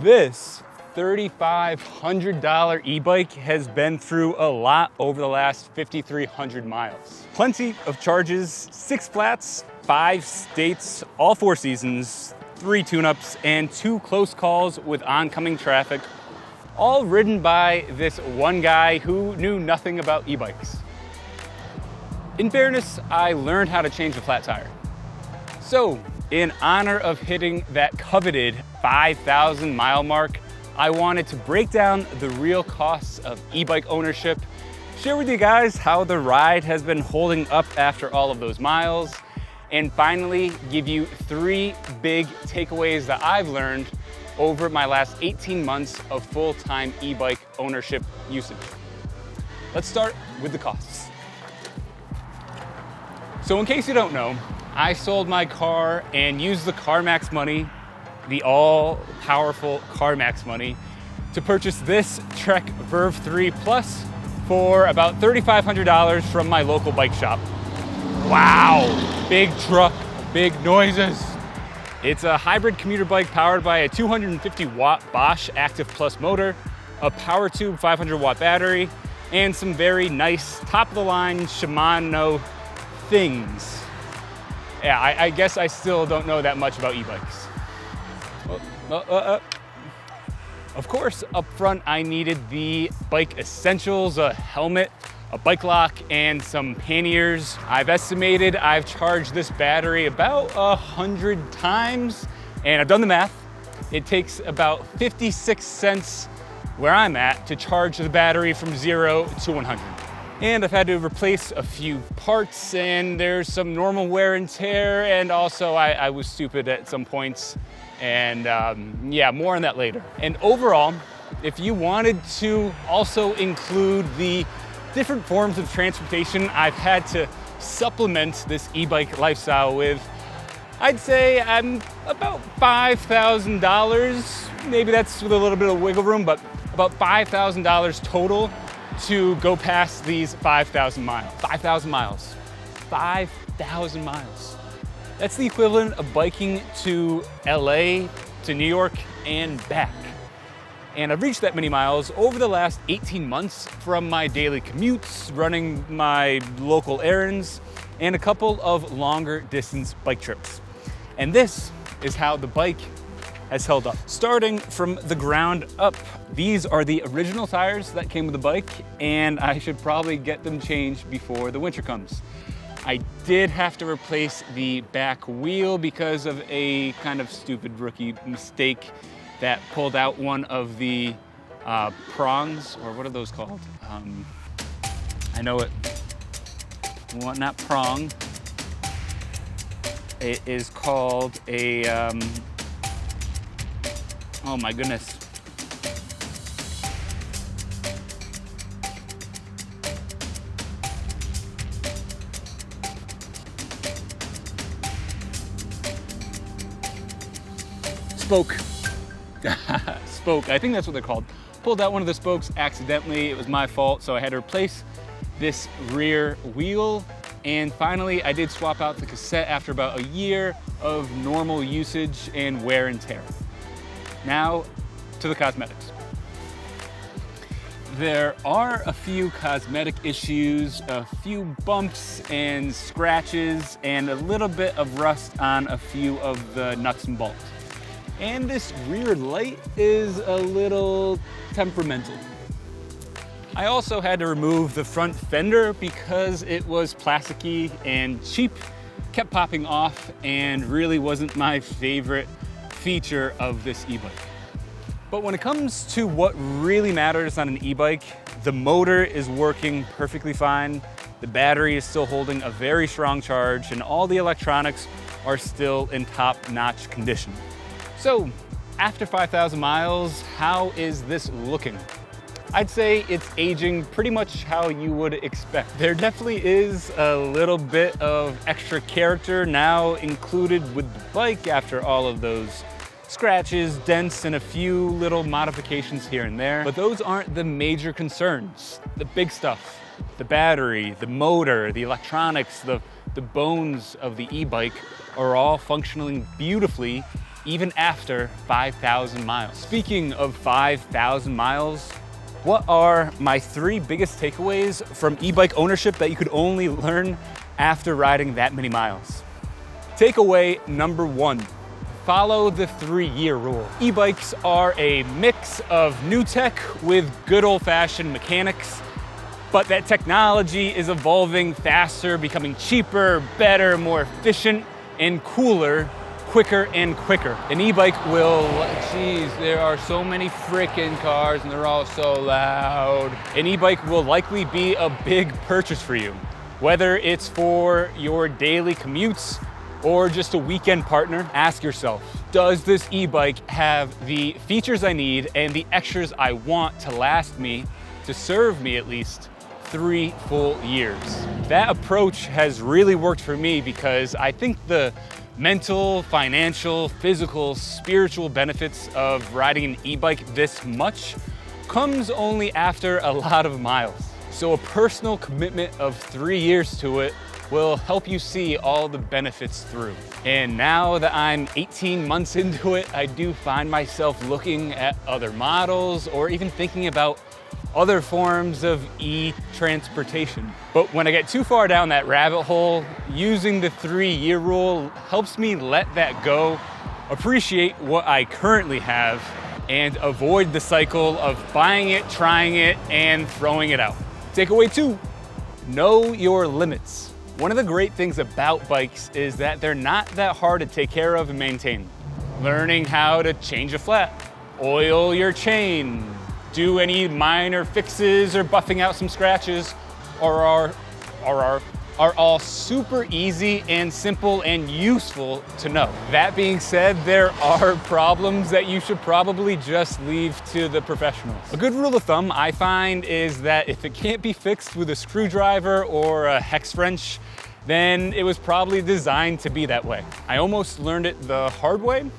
This $3,500 e-bike has been through a lot over the last 5,300 miles. Plenty of charges, 6 flats, 5 states, all 4 seasons, 3 tune-ups, and 2 close calls with oncoming traffic, all ridden by this one guy who knew nothing about e-bikes. In fairness, I learned how to change a flat tire. So, in honor of hitting that coveted 5,000 mile mark, I wanted to break down the real costs of e-bike ownership, share with you guys how the ride has been holding up after all of those miles, and finally give you 3 big takeaways that I've learned over my last 18 months of full-time e-bike ownership usage. Let's start with the costs. So in case you don't know, I sold my car and used the CarMax money, the all-powerful CarMax money, to purchase this Trek Verve 3 Plus for about $3,500 from my local bike shop. Wow, big truck, big noises. It's a hybrid commuter bike powered by a 250-watt Bosch Active Plus motor, a PowerTube 500-watt battery, and some very nice top-of-the-line Shimano things. Yeah, I guess I still don't know that much about e-bikes. Of course, up front, I needed the bike essentials, a helmet, a bike lock, and some panniers. I've estimated I've charged this battery about 100 times, and I've done the math. It takes about 56 cents where I'm at to charge the battery from 0 to 100. And I've had to replace a few parts, and there's some normal wear and tear, and also I was stupid at some points, and yeah, more on that later. And overall, if you wanted to also include the different forms of transportation I've had to supplement this e-bike lifestyle with, I'd say I'm about $5,000, maybe that's with a little bit of wiggle room, but about $5,000 total to go past these 5,000 miles. 5,000 miles. 5,000 miles. That's the equivalent of biking to LA, to New York, and back. And I've reached that many miles over the last 18 months from my daily commutes, running my local errands, and a couple of longer distance bike trips. And this is how the bike has held up. Starting from the ground up, these are the original tires that came with the bike, and I should probably get them changed before the winter comes. I did have to replace the back wheel because of a kind of stupid rookie mistake that pulled out one of the prongs, or what are those called? I know it, well, not prong. It is called a, oh my goodness. Spoke. Spoke, I think that's what they're called. Pulled out one of the spokes accidentally. It was my fault, so I had to replace this rear wheel. And finally, I did swap out the cassette after about a year of normal usage and wear and tear. Now, to the cosmetics. There are a few cosmetic issues, a few bumps and scratches, and a little bit of rust on a few of the nuts and bolts. And this rear light is a little temperamental. I also had to remove the front fender because it was plasticky and cheap, kept popping off, and really wasn't my favorite feature of this e-bike. But when it comes to what really matters on an e-bike, the motor is working perfectly fine, the battery is still holding a very strong charge, and all the electronics are still in top-notch condition. So, after 5,000 miles, how is this looking? I'd say it's aging pretty much how you would expect. There definitely is a little bit of extra character now included with the bike after all of those scratches, dents, and a few little modifications here and there. But those aren't the major concerns. The big stuff, the battery, the motor, the electronics, the the bones of the e-bike are all functioning beautifully even after 5,000 miles. Speaking of 5,000 miles, what are my 3 biggest takeaways from e-bike ownership that you could only learn after riding that many miles? Takeaway number 1, follow the 3-year rule. E-bikes are a mix of new tech with good old-fashioned mechanics, but that technology is evolving faster, becoming cheaper, better, more efficient, and cooler, quicker and quicker. An e-bike will, geez, there are so many frickin' cars and they're all so loud. An e-bike will likely be a big purchase for you, whether it's for your daily commutes or just a weekend partner. Ask yourself, does this e-bike have the features I need and the extras I want to last me, to serve me at least 3 full years? That approach has really worked for me because I think the mental, financial, physical, spiritual benefits of riding an e-bike this much comes only after a lot of miles. So a personal commitment of 3 years to it will help you see all the benefits through. And now that I'm 18 months into it, I do find myself looking at other models or even thinking about other forms of e-transportation. But when I get too far down that rabbit hole, using the 3-year rule helps me let that go, appreciate what I currently have, and avoid the cycle of buying it, trying it, and throwing it out. Takeaway 2, know your limits. One of the great things about bikes is that they're not that hard to take care of and maintain. Learning how to change a flat, oil your chain, do any minor fixes or buffing out some scratches are all super easy and simple and useful to know. That being said, there are problems that you should probably just leave to the professionals. A good rule of thumb I find is that if it can't be fixed with a screwdriver or a hex wrench, then it was probably designed to be that way. I almost learned it the hard way.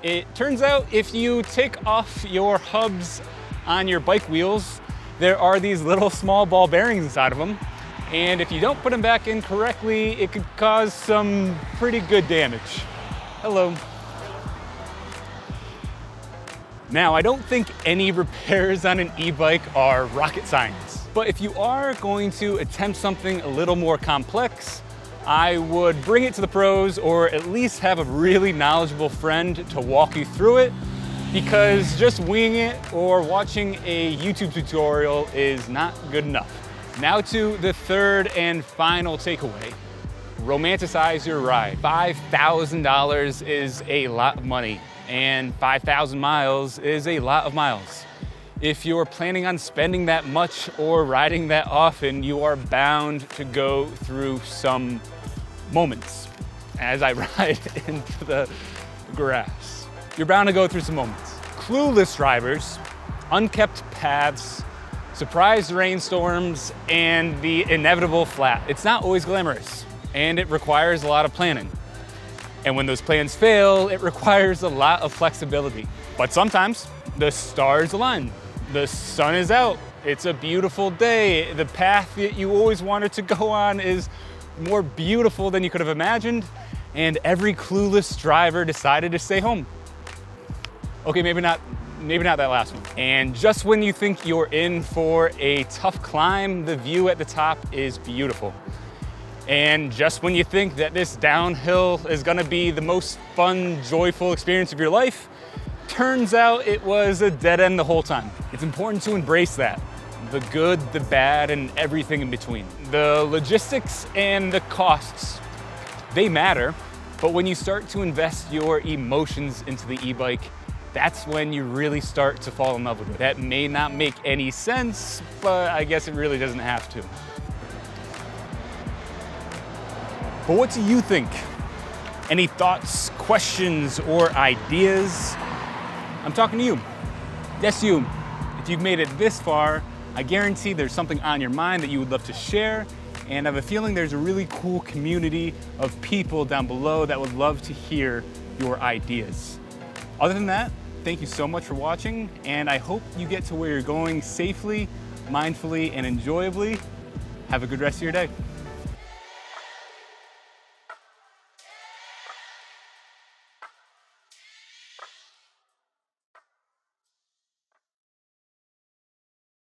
It turns out if you take off your hubs on your bike wheels, there are these little small ball bearings inside of them. And if you don't put them back in correctly, it could cause some pretty good damage. Hello. Now, I don't think any repairs on an e-bike are rocket science, but if you are going to attempt something a little more complex, I would bring it to the pros or at least have a really knowledgeable friend to walk you through it, because just winging it or watching a YouTube tutorial is not good enough. Now to the 3rd and final takeaway. Romanticize your ride. $5,000 is a lot of money, and 5,000 miles is a lot of miles. If you're planning on spending that much or riding that often, you are bound to go through some moments as I ride into the grass. You're bound to go through some moments. Clueless drivers, unkept paths, surprise rainstorms, and the inevitable flat. It's not always glamorous, and it requires a lot of planning. And when those plans fail, it requires a lot of flexibility. But sometimes the stars align. The sun is out. It's a beautiful day. The path that you always wanted to go on is more beautiful than you could have imagined, and every clueless driver decided to stay home. Okay, maybe not that last one. And just when you think you're in for a tough climb, the view at the top is beautiful. And just when you think that this downhill is gonna be the most fun, joyful experience of your life, turns out it was a dead end the whole time. It's important to embrace that. The good, the bad, and everything in between. The logistics and the costs, they matter, but when you start to invest your emotions into the e-bike, that's when you really start to fall in love with it. That may not make any sense, but I guess it really doesn't have to. But what do you think? Any thoughts, questions, or ideas? I'm talking to you. Yes, you. If you've made it this far, I guarantee there's something on your mind that you would love to share, and I have a feeling there's a really cool community of people down below that would love to hear your ideas. Other than that, thank you so much for watching, and I hope you get to where you're going safely, mindfully, and enjoyably. Have a good rest of your day.